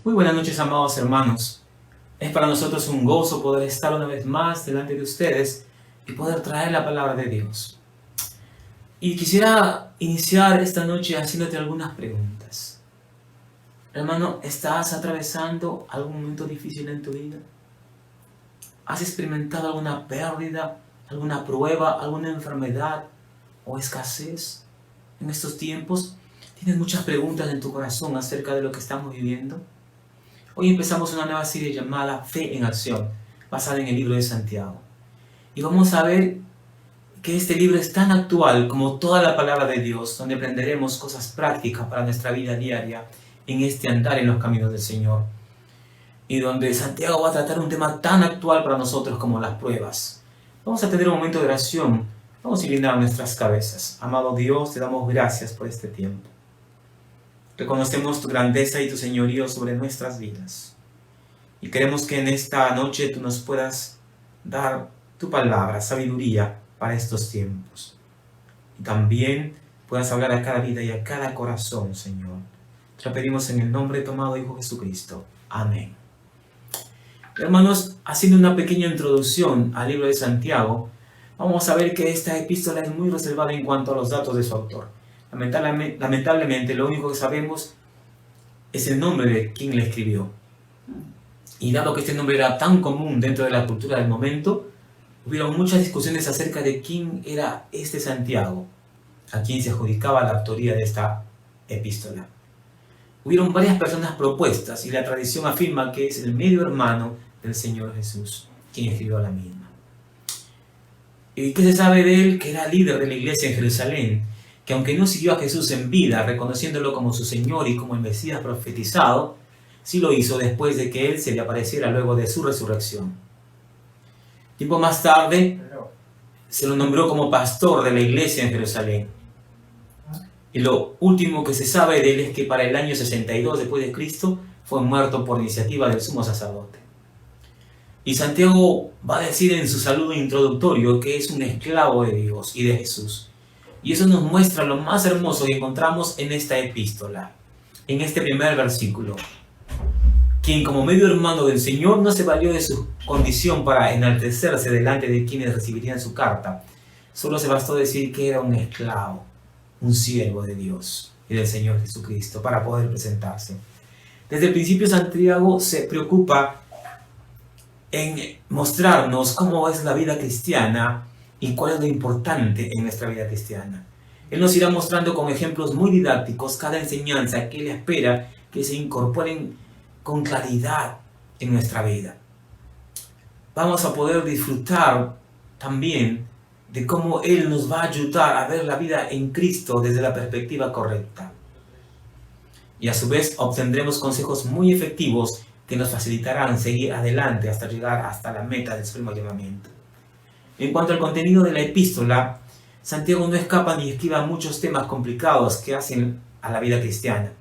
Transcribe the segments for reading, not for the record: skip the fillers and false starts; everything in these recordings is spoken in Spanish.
Muy buenas noches, amados hermanos. Es para nosotros un gozo poder estar una vez más delante de ustedes y poder traer la palabra de Dios. Y quisiera iniciar esta noche haciéndote algunas preguntas. Hermano, ¿estás atravesando algún momento difícil en tu vida? ¿Has experimentado alguna pérdida, alguna prueba, alguna enfermedad o escasez en estos tiempos? ¿Tienes muchas preguntas en tu corazón acerca de lo que estamos viviendo? Hoy empezamos una nueva serie llamada Fe en Acción, basada en el libro de Santiago. Y vamos a ver que este libro es tan actual como toda la palabra de Dios, donde aprenderemos cosas prácticas para nuestra vida diaria en este andar en los caminos del Señor. Y donde Santiago va a tratar un tema tan actual para nosotros como las pruebas. Vamos a tener un momento de oración. Vamos a inclinar nuestras cabezas. Amado Dios, te damos gracias por este tiempo. Reconocemos tu grandeza y tu señorío sobre nuestras vidas. Y queremos que en esta noche tú nos puedas dar tu palabra, sabiduría para estos tiempos. Y también puedas hablar a cada vida y a cada corazón, Señor. Te lo pedimos en el nombre de tu amado Hijo Jesucristo. Amén. Hermanos, haciendo una pequeña introducción al libro de Santiago, vamos a ver que esta epístola es muy reservada en cuanto a los datos de su autor. Lamentablemente, lo único que sabemos es el nombre de quien le escribió. Y dado que este nombre era tan común dentro de la cultura del momento, hubieron muchas discusiones acerca de quién era este Santiago, a quien se adjudicaba la autoría de esta epístola. Hubieron varias personas propuestas y la tradición afirma que es el medio hermano del Señor Jesús, quien escribió la misma. ¿Y qué se sabe de él? Que era líder de la iglesia en Jerusalén, que aunque no siguió a Jesús en vida, reconociéndolo como su Señor y como el Mesías profetizado, sí lo hizo después de que él se le apareciera luego de su resurrección. Tiempo más tarde, se lo nombró como pastor de la iglesia en Jerusalén. Y lo último que se sabe de él es que para el año 62 después de Cristo fue muerto por iniciativa del sumo sacerdote. Y Santiago va a decir en su saludo introductorio que es un esclavo de Dios y de Jesús. Y eso nos muestra lo más hermoso que encontramos en esta epístola, en este primer versículo. Quien como medio hermano del Señor no se valió de su condición para enaltecerse delante de quienes recibirían su carta. Solo se bastó decir que era un esclavo, un siervo de Dios y del Señor Jesucristo para poder presentarse. Desde el principio Santiago se preocupa en mostrarnos cómo es la vida cristiana y cuál es lo importante en nuestra vida cristiana. Él nos irá mostrando con ejemplos muy didácticos cada enseñanza que Él espera que se incorporen con claridad en nuestra vida. Vamos a poder disfrutar también de cómo Él nos va a ayudar a ver la vida en Cristo desde la perspectiva correcta. Y a su vez obtendremos consejos muy efectivos que nos facilitarán seguir adelante hasta llegar hasta la meta del supremo llamamiento. En cuanto al contenido de la epístola, Santiago no escapa ni esquiva muchos temas complicados que hacen a la vida cristiana.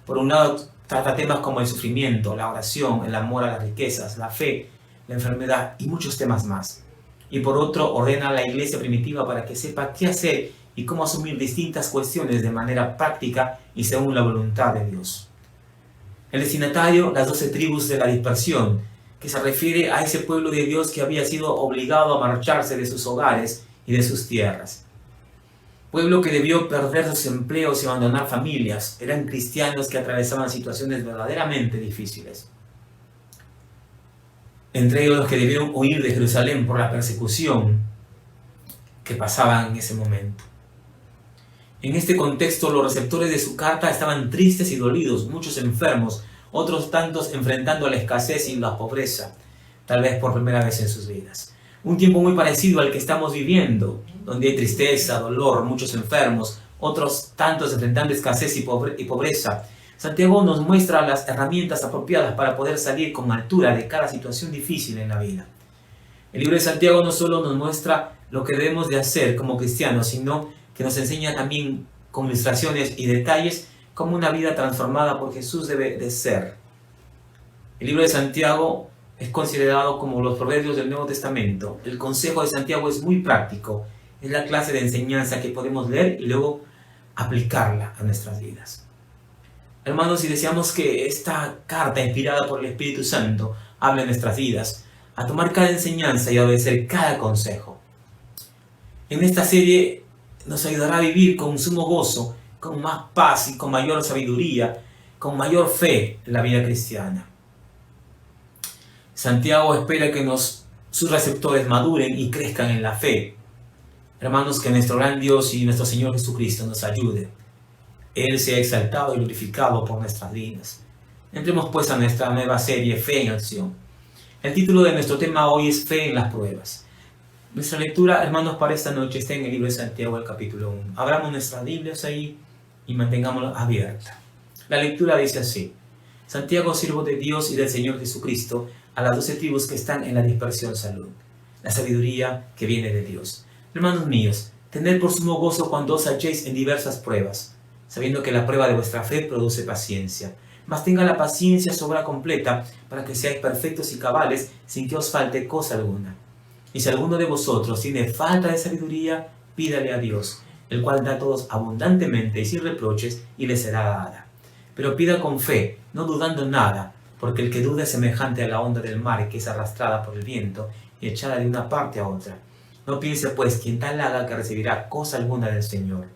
Por un lado, trata temas como el sufrimiento, la oración, el amor a las riquezas, la fe, la enfermedad y muchos temas más. Y por otro, ordena a la iglesia primitiva para que sepa qué hacer y cómo asumir distintas cuestiones de manera práctica y según la voluntad de Dios. El destinatario, las 12 tribus de la dispersión, que se refiere a ese pueblo de Dios que había sido obligado a marcharse de sus hogares y de sus tierras. Pueblo que debió perder sus empleos y abandonar familias. Eran cristianos que atravesaban situaciones verdaderamente difíciles. Entre ellos los que debieron huir de Jerusalén por la persecución que pasaban en ese momento. En este contexto, los receptores de su carta estaban tristes y dolidos, muchos enfermos, otros tantos enfrentando la escasez y la pobreza, tal vez por primera vez en sus vidas. Un tiempo muy parecido al que estamos viviendo, donde hay tristeza, dolor, muchos enfermos, otros tantos enfrentando escasez y pobreza. Santiago nos muestra las herramientas apropiadas para poder salir con altura de cada situación difícil en la vida. El libro de Santiago no solo nos muestra lo que debemos de hacer como cristianos, sino que nos enseña también con ilustraciones y detalles cómo una vida transformada por Jesús debe de ser. El libro de Santiago es considerado como los proverbios del Nuevo Testamento. El consejo de Santiago es muy práctico. Es la clase de enseñanza que podemos leer y luego aplicarla a nuestras vidas. Hermanos, y deseamos que esta carta inspirada por el Espíritu Santo hable en nuestras vidas, a tomar cada enseñanza y a obedecer cada consejo. En esta serie nos ayudará a vivir con sumo gozo, con más paz y con mayor sabiduría, con mayor fe en la vida cristiana. Santiago espera que sus receptores maduren y crezcan en la fe. Hermanos, que nuestro gran Dios y nuestro Señor Jesucristo nos ayude. Él sea exaltado y glorificado por nuestras vidas. Entremos pues a nuestra nueva serie Fe en Acción. El título de nuestro tema hoy es Fe en las pruebas. Nuestra lectura, hermanos, para esta noche está en el libro de Santiago, el capítulo 1. Abramos nuestras Biblias ahí y mantengámosla abierta. La lectura dice así: Santiago, siervo de Dios y del Señor Jesucristo, a las 12 tribus que están en la dispersión, salud. La sabiduría que viene de Dios. Hermanos míos, tened por sumo gozo cuando os halléis en diversas pruebas, sabiendo que la prueba de vuestra fe produce paciencia. Mas tenga la paciencia su obra completa, para que seáis perfectos y cabales, sin que os falte cosa alguna. Y si alguno de vosotros tiene falta de sabiduría, pídale a Dios, el cual da a todos abundantemente y sin reproches, y le será dada. Pero pida con fe, no dudando nada, porque el que duda es semejante a la onda del mar, que es arrastrada por el viento y echada de una parte a otra. No piense pues quien tal haga que recibirá cosa alguna del Señor.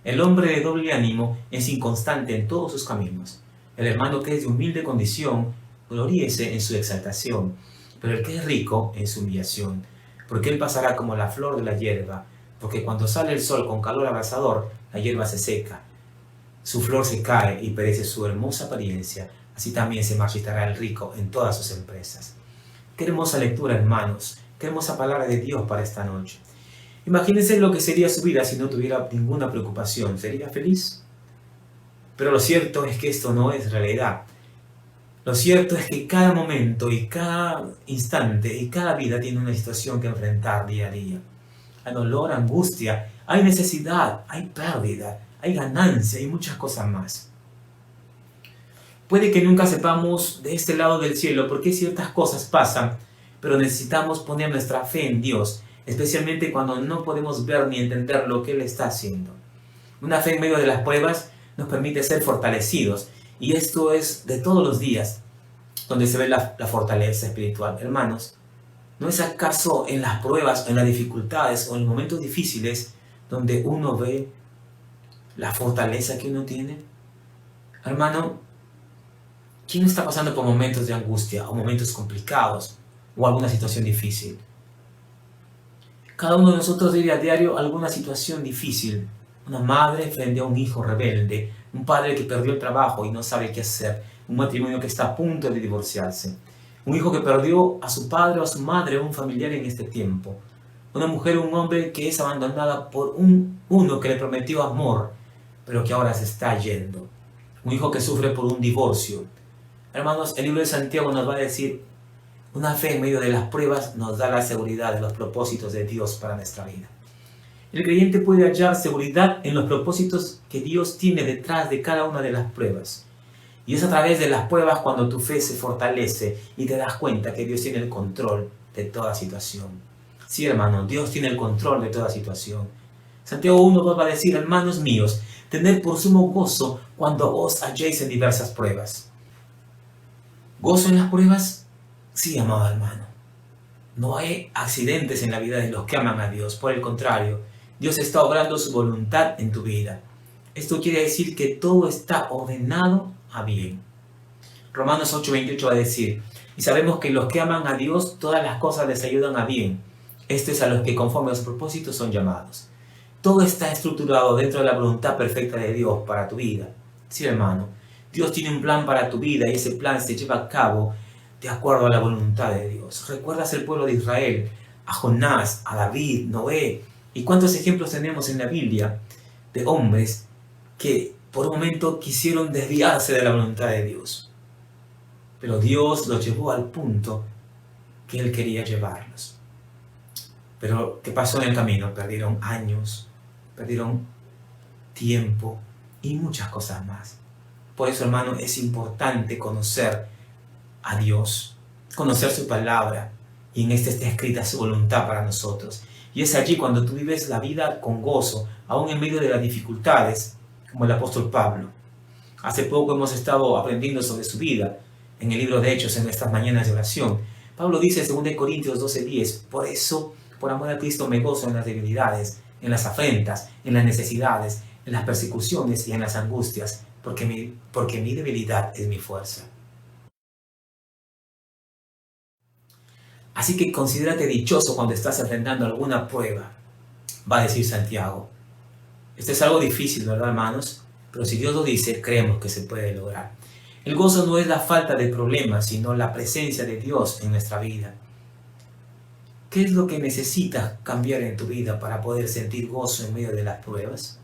El hombre de doble ánimo es inconstante en todos sus caminos. El hermano que es de humilde condición, gloríese en su exaltación, pero el que es rico en su humillación, porque él pasará como la flor de la hierba, porque cuando sale el sol con calor abrasador, la hierba se seca, su flor se cae y perece su hermosa apariencia, así también se marchitará el rico en todas sus empresas. Qué hermosa lectura, hermanos, qué hermosa palabra de Dios para esta noche. Imagínense lo que sería su vida si no tuviera ninguna preocupación. ¿Sería feliz? Pero lo cierto es que esto no es realidad. Lo cierto es que cada momento y cada instante y cada vida tiene una situación que enfrentar día a día. Hay dolor, angustia, hay necesidad, hay pérdida, hay ganancia y muchas cosas más. Puede que nunca sepamos de este lado del cielo por qué ciertas cosas pasan, pero necesitamos poner nuestra fe en Dios, especialmente cuando no podemos ver ni entender lo que Él está haciendo. Una fe en medio de las pruebas nos permite ser fortalecidos, y esto es de todos los días donde se ve la fortaleza espiritual. Hermanos, ¿no es acaso en las pruebas, en las dificultades o en los momentos difíciles donde uno ve la fortaleza que uno tiene? Hermano, ¿quién está pasando por momentos de angustia o momentos complicados o alguna situación difícil? Cada uno de nosotros vive a diario alguna situación difícil. Una madre frente a un hijo rebelde, un padre que perdió el trabajo y no sabe qué hacer, un matrimonio que está a punto de divorciarse, un hijo que perdió a su padre o a su madre o un familiar en este tiempo, una mujer o un hombre que es abandonada por uno que le prometió amor, pero que ahora se está yendo, un hijo que sufre por un divorcio. Hermanos, el libro de Santiago nos va a decir: una fe en medio de las pruebas nos da la seguridad de los propósitos de Dios para nuestra vida. El creyente puede hallar seguridad en los propósitos que Dios tiene detrás de cada una de las pruebas. Y es a través de las pruebas cuando tu fe se fortalece y te das cuenta que Dios tiene el control de toda situación. Sí, hermano, Dios tiene el control de toda situación. Santiago 1:2 va a decir: hermanos míos, tened por sumo gozo cuando os halléis en diversas pruebas. ¿Gozo en las pruebas? Sí, amado hermano. No hay accidentes en la vida de los que aman a Dios. Por el contrario, Dios está obrando su voluntad en tu vida. Esto quiere decir que todo está ordenado a bien. Romanos 8:28 va a decir: y sabemos que los que aman a Dios, todas las cosas les ayudan a bien. Esto es a los que conforme a sus propósitos son llamados. Todo está estructurado dentro de la voluntad perfecta de Dios para tu vida. Sí, hermano, Dios tiene un plan para tu vida y ese plan se lleva a cabo de acuerdo a la voluntad de Dios. ¿Recuerdas el pueblo de Israel? A Jonás, a David, Noé. ¿Y cuántos ejemplos tenemos en la Biblia de hombres que por un momento quisieron desviarse de la voluntad de Dios? Pero Dios los llevó al punto que Él quería llevarlos. Pero ¿qué pasó en el camino? Perdieron años, perdieron tiempo y muchas cosas más. Por eso, hermano, es importante conocer a Dios, conocer su palabra, y en esta está escrita su voluntad para nosotros. Y es allí cuando tú vives la vida con gozo, aún en medio de las dificultades, como el apóstol Pablo. Hace poco hemos estado aprendiendo sobre su vida en el libro de Hechos, en nuestras mañanas de oración. Pablo dice en 2 Corintios 12:10, por eso, por amor a Cristo, me gozo en las debilidades, en las afrentas, en las necesidades, en las persecuciones y en las angustias, porque mi debilidad es mi fuerza. Así que considérate dichoso cuando estás enfrentando alguna prueba, va a decir Santiago. Esto es algo difícil, ¿verdad, hermanos? Pero si Dios lo dice, creemos que se puede lograr. El gozo no es la falta de problemas, sino la presencia de Dios en nuestra vida. ¿Qué es lo que necesitas cambiar en tu vida para poder sentir gozo en medio de las pruebas?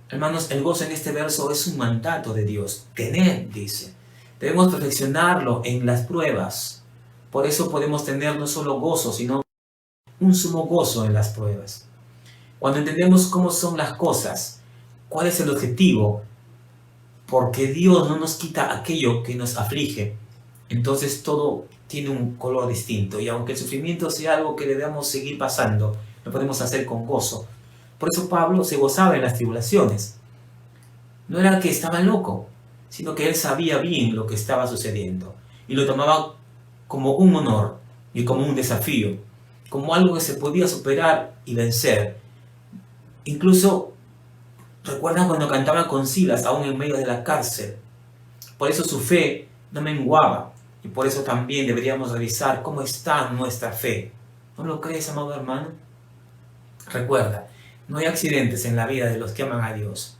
Hermanos, el gozo en este verso es un mandato de Dios. Tened, dice. Debemos perfeccionarlo en las pruebas. Por eso podemos tener no solo gozo, sino un sumo gozo en las pruebas. Cuando entendemos cómo son las cosas, cuál es el objetivo, porque Dios no nos quita aquello que nos aflige, entonces todo tiene un color distinto. Y aunque el sufrimiento sea algo que debemos seguir pasando, lo podemos hacer con gozo. Por eso Pablo se gozaba en las tribulaciones. No era que estaba loco, sino que él sabía bien lo que estaba sucediendo y lo tomaba como un honor y como un desafío, como algo que se podía superar y vencer. Incluso recuerdan cuando cantaba con Silas aún en medio de la cárcel. Por eso su fe no menguaba y por eso también deberíamos revisar cómo está nuestra fe. ¿No lo crees, amado hermano? Recuerda, no hay accidentes en la vida de los que aman a Dios.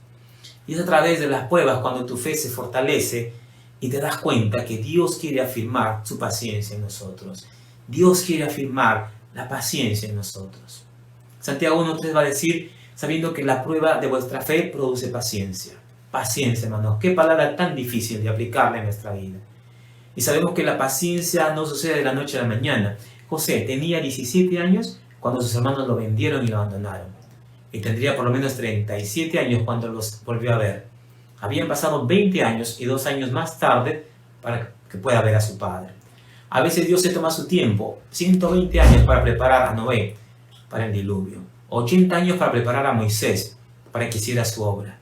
Y es a través de las pruebas cuando tu fe se fortalece y te das cuenta que Dios quiere afirmar su paciencia en nosotros. Dios quiere afirmar la paciencia en nosotros. Santiago 1:3 va a decir, sabiendo que la prueba de vuestra fe produce paciencia. Paciencia, hermanos. Qué palabra tan difícil de aplicarla en nuestra vida. Y sabemos que la paciencia no sucede de la noche a la mañana. José tenía 17 años cuando sus hermanos lo vendieron y lo abandonaron. Y tendría por lo menos 37 años cuando los volvió a ver. Habían pasado 20 años y 2 años más tarde para que pueda ver a su padre. A veces Dios se toma su tiempo, 120 años para preparar a Noé para el diluvio, 80 años para preparar a Moisés para que hiciera su obra.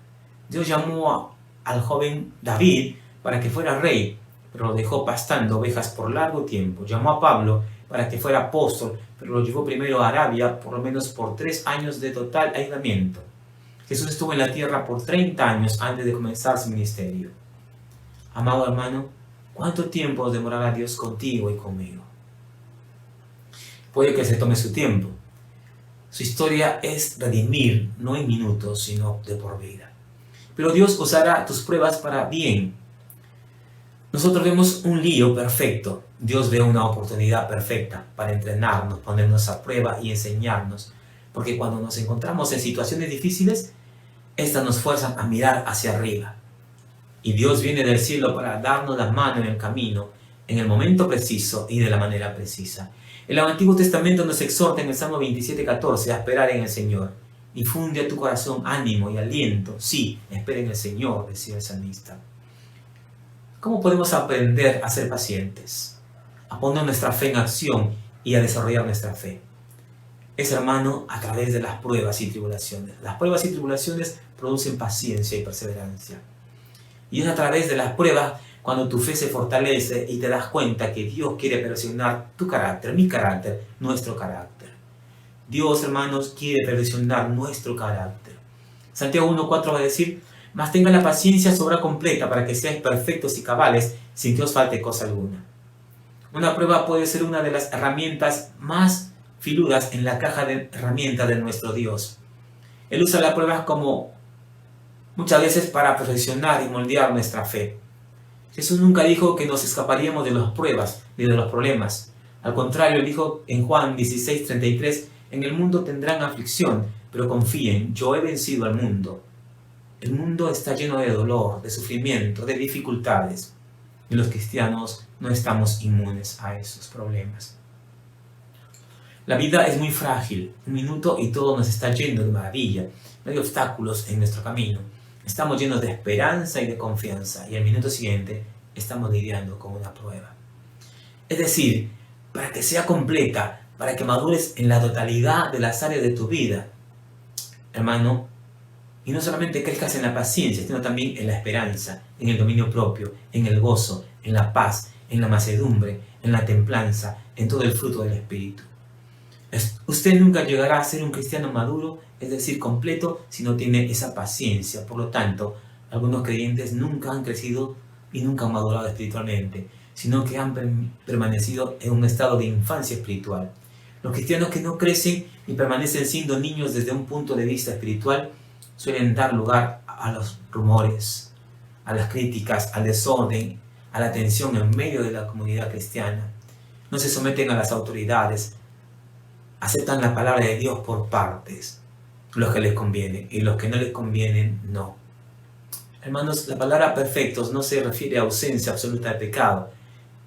Dios llamó al joven David para que fuera rey, pero lo dejó pastando ovejas por largo tiempo. Llamó a Pablo para que fuera apóstol, pero lo llevó primero a Arabia, por lo menos por 3 años de total aislamiento. Jesús estuvo en la tierra por 30 años antes de comenzar su ministerio. Amado hermano, ¿cuánto tiempo demorará Dios contigo y conmigo? Puede que se tome su tiempo. Su historia es redimir, no en minutos, sino de por vida. Pero Dios usará tus pruebas para bien. Nosotros vemos un lío perfecto. Dios ve una oportunidad perfecta para entrenarnos, ponernos a prueba y enseñarnos. Porque cuando nos encontramos en situaciones difíciles, estas nos fuerzan a mirar hacia arriba. Y Dios viene del cielo para darnos la mano en el camino, en el momento preciso y de la manera precisa. El Antiguo Testamento nos exhorta en el Salmo 27:14 a esperar en el Señor. Infunde a tu corazón ánimo y aliento. Sí, espera en el Señor, decía el salmista. ¿Cómo podemos aprender a ser pacientes? A poner nuestra fe en acción y a desarrollar nuestra fe. Es, hermano, a través de las pruebas y tribulaciones. Las pruebas y tribulaciones producen paciencia y perseverancia. Y es a través de las pruebas cuando tu fe se fortalece y te das cuenta que Dios quiere perfeccionar tu carácter, mi carácter, nuestro carácter. Dios, hermanos, quiere perfeccionar nuestro carácter. Santiago 1:4 va a decir, mas tenga la paciencia sobre completa para que seáis perfectos y cabales sin que os falte cosa alguna. Una prueba puede ser una de las herramientas más filudas en la caja de herramientas de nuestro Dios. Él usa las pruebas como muchas veces para perfeccionar y moldear nuestra fe. Jesús nunca dijo que nos escaparíamos de las pruebas ni de los problemas. Al contrario, él dijo en Juan 16:33, en el mundo tendrán aflicción, pero confíen, yo he vencido al mundo. El mundo está lleno de dolor, de sufrimiento, de dificultades. Y los cristianos no estamos inmunes a esos problemas. La vida es muy frágil, un minuto y todo nos está yendo de maravilla. No hay obstáculos en nuestro camino. Estamos llenos de esperanza y de confianza y al minuto siguiente estamos lidiando con una prueba. Es decir, para que sea completa, para que madures en la totalidad de las áreas de tu vida, hermano, Y no solamente crezcas en la paciencia, sino también en la esperanza, en el dominio propio, en el gozo, en la paz, en la mansedumbre, en la templanza, en todo el fruto del Espíritu. Usted nunca llegará a ser un cristiano maduro, es decir, completo, si no tiene esa paciencia. Por lo tanto, algunos creyentes nunca han crecido y nunca han madurado espiritualmente, sino que han permanecido en un estado de infancia espiritual. Los cristianos que no crecen y permanecen siendo niños desde un punto de vista espiritual suelen dar lugar a los rumores, a las críticas, al desorden, a la tensión en medio de la comunidad cristiana. No se someten a las autoridades, aceptan la palabra de Dios por partes, los que les convienen, y los que no les convienen, no. Hermanos, la palabra perfectos no se refiere a ausencia absoluta de pecado,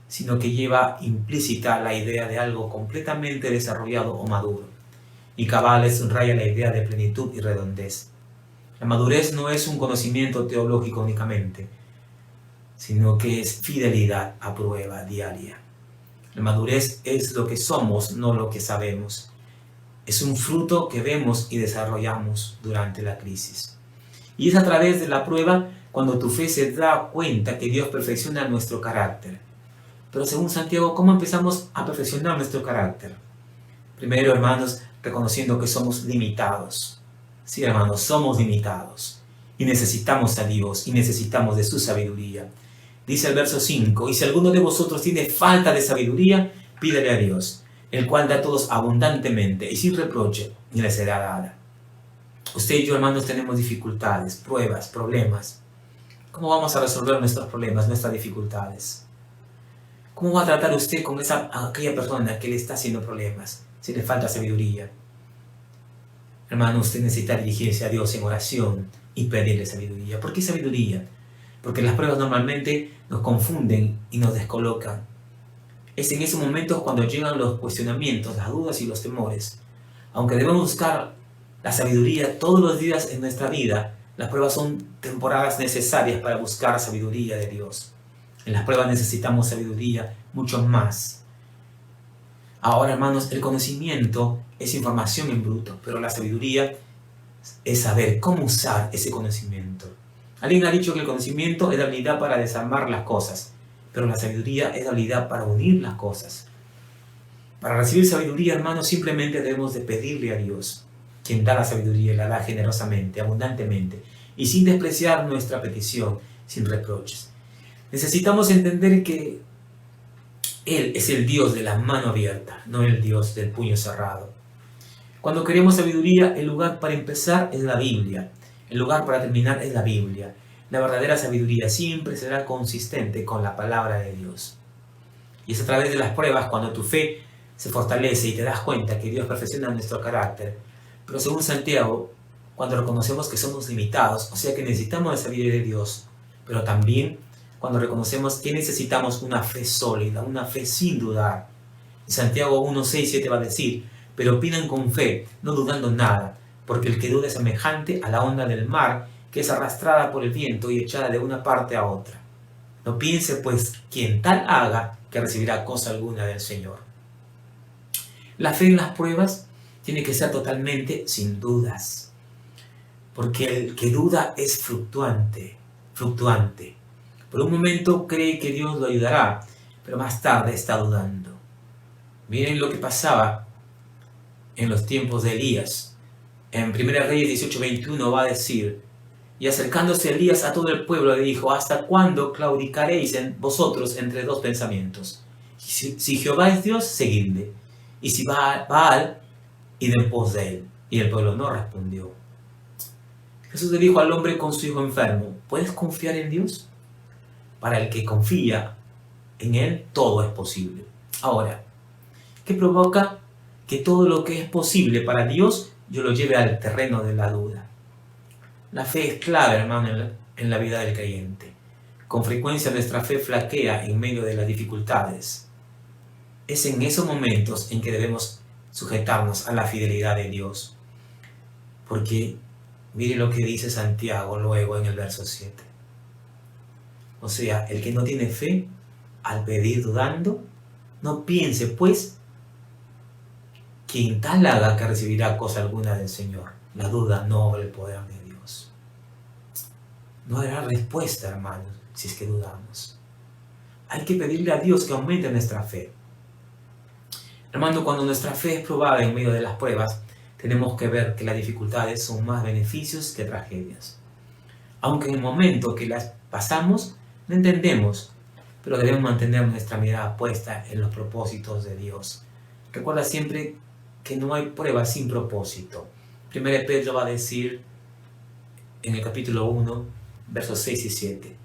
sino que lleva implícita la idea de algo completamente desarrollado o maduro. Y Cabales subraya la idea de plenitud y redondez. La madurez no es un conocimiento teológico únicamente, sino que es fidelidad a prueba diaria. La madurez es lo que somos, no lo que sabemos. Es un fruto que vemos y desarrollamos durante la crisis. Y es a través de la prueba cuando tu fe se da cuenta que Dios perfecciona nuestro carácter. Pero según Santiago, ¿cómo empezamos a perfeccionar nuestro carácter? Primero, hermanos, reconociendo que somos limitados. Sí, hermanos, somos limitados. Y necesitamos a Dios y necesitamos de su sabiduría. Dice el verso 5, y si alguno de vosotros tiene falta de sabiduría, pídele a Dios, el cual da a todos abundantemente y sin reproche, y le será dada. Usted y yo, hermanos, tenemos dificultades, pruebas, problemas. ¿Cómo vamos a resolver nuestros problemas, nuestras dificultades? ¿Cómo va a tratar usted con aquella persona que le está haciendo problemas, si le falta sabiduría? Hermano, usted necesita dirigirse a Dios en oración y pedirle sabiduría. ¿Por qué sabiduría? Porque las pruebas normalmente nos confunden y nos descolocan. Es en esos momentos cuando llegan los cuestionamientos, las dudas y los temores. Aunque debemos buscar la sabiduría todos los días en nuestra vida, las pruebas son temporadas necesarias para buscar sabiduría de Dios. En las pruebas necesitamos sabiduría mucho más. Ahora, hermanos, el conocimiento es información en bruto, pero la sabiduría es saber cómo usar ese conocimiento. Alguien ha dicho que el conocimiento es la habilidad para desarmar las cosas, pero la sabiduría es la habilidad para unir las cosas. Para recibir sabiduría, hermanos, simplemente debemos de pedirle a Dios, quien da la sabiduría y la da generosamente, abundantemente, y sin despreciar nuestra petición, sin reproches. Necesitamos entender que Él es el Dios de la mano abierta, no el Dios del puño cerrado. Cuando queremos sabiduría, el lugar para empezar es la Biblia. El lugar para terminar es la Biblia. La verdadera sabiduría siempre será consistente con la palabra de Dios. Y es a través de las pruebas cuando tu fe se fortalece y te das cuenta que Dios perfecciona nuestro carácter. Pero según Santiago, cuando reconocemos que somos limitados, o sea que necesitamos la sabiduría de Dios, pero también cuando reconocemos que necesitamos una fe sólida, una fe sin dudar. Y Santiago 1, 6, 7 va a decir, pero pidan con fe, no dudando nada, porque el que duda es semejante a la onda del mar, que es arrastrada por el viento y echada de una parte a otra. No piense, pues, quien tal haga, que recibirá cosa alguna del Señor. La fe en las pruebas tiene que ser totalmente sin dudas, porque el que duda es fluctuante. Por un momento cree que Dios lo ayudará, pero más tarde está dudando. Miren lo que pasaba en los tiempos de Elías. En 1 Reyes 18:21 va a decir, y acercándose Elías a todo el pueblo le dijo, ¿hasta cuándo claudicaréis vosotros entre dos pensamientos? Si Jehová es Dios, seguidle, y si Baal, id en pos de él. Y el pueblo no respondió. Jesús le dijo al hombre con su hijo enfermo, ¿puedes confiar en Dios? Para el que confía en Él, todo es posible. Ahora, ¿qué provoca que todo lo que es posible para Dios, yo lo lleve al terreno de la duda? La fe es clave, hermano, en la vida del creyente. Con frecuencia nuestra fe flaquea en medio de las dificultades. Es en esos momentos en que debemos sujetarnos a la fidelidad de Dios. Porque mire lo que dice Santiago luego en el verso 7. O sea, el que no tiene fe, al pedir dudando, no piense pues quien tal haga que recibirá cosa alguna del Señor. La duda no obra el poder de Dios. no habrá respuesta, hermanos, si es que dudamos. Hay que pedirle a Dios que aumente nuestra fe. Hermano, cuando nuestra fe es probada en medio de las pruebas, tenemos que ver que las dificultades son más beneficios que tragedias. Aunque en el momento que las pasamos, no entendemos, pero debemos mantener nuestra mirada puesta en los propósitos de Dios. Recuerda siempre que no hay prueba sin propósito. 1 Pedro va a decir en el capítulo 1, versos 6 y 7,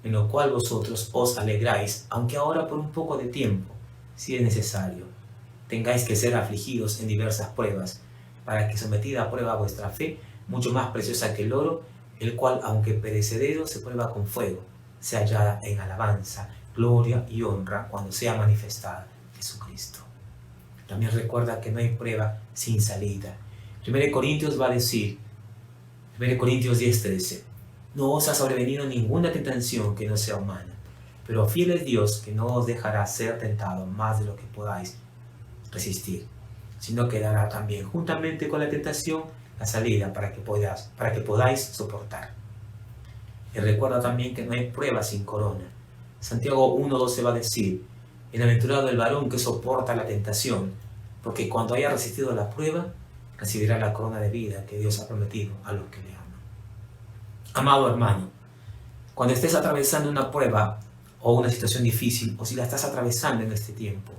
en lo cual vosotros os alegráis, aunque ahora por un poco de tiempo, si es necesario, tengáis que ser afligidos en diversas pruebas, para que sometida a prueba vuestra fe, mucho más preciosa que el oro, el cual, aunque perecedero, se prueba con fuego, se hallada en alabanza, gloria y honra cuando sea manifestada Jesucristo. También recuerda que no hay prueba sin salida. 1 Corintios va a decir, 1 Corintios 10:13, no os ha sobrevenido ninguna tentación que no sea humana, pero fiel es Dios que no os dejará ser tentado más de lo que podáis resistir, sino que dará también juntamente con la tentación la salida para que podáis soportar. Y recuerda también que no hay prueba sin corona. Santiago 1:12 va a decir, bienaventurado el varón que soporta la tentación, porque cuando haya resistido la prueba, recibirá la corona de vida que Dios ha prometido a los que le aman. Amado hermano, cuando estés atravesando una prueba o una situación difícil, o si la estás atravesando en este tiempo,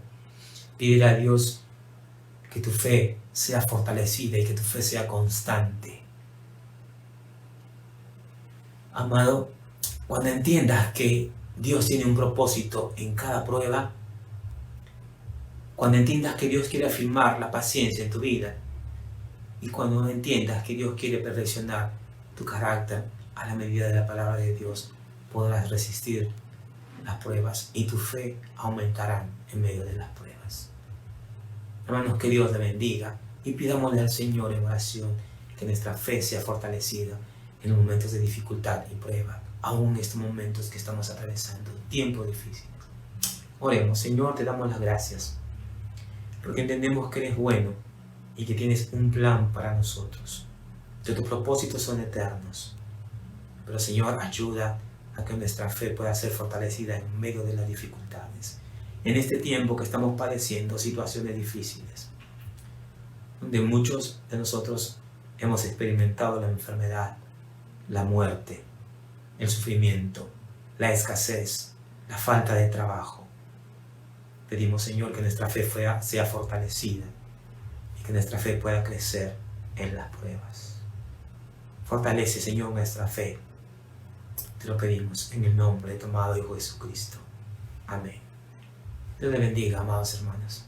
pídele a Dios que tu fe sea fortalecida y que tu fe sea constante. Amado, cuando entiendas que Dios tiene un propósito en cada prueba, cuando entiendas que Dios quiere afirmar la paciencia en tu vida, y cuando entiendas que Dios quiere perfeccionar tu carácter a la medida de la palabra de Dios, podrás resistir las pruebas y tu fe aumentará en medio de las pruebas. Hermanos, que Dios le bendiga y pidámosle al Señor en oración que nuestra fe sea fortalecida en los momentos de dificultad y prueba, aún en estos momentos que estamos atravesando, tiempos difíciles. Oremos. Señor, te damos las gracias porque entendemos que eres bueno y que tienes un plan para nosotros, que tus propósitos son eternos. Pero Señor, ayuda a que nuestra fe pueda ser fortalecida en medio de las dificultades. En este tiempo que estamos padeciendo situaciones difíciles, donde muchos de nosotros hemos experimentado la enfermedad, la muerte, el sufrimiento, la escasez, la falta de trabajo. Pedimos, Señor, que nuestra fe sea fortalecida y que nuestra fe pueda crecer en las pruebas. Fortalece, Señor, nuestra fe. Te lo pedimos en el nombre de tu amado Hijo Jesucristo. Amén. Dios le bendiga, amados hermanos.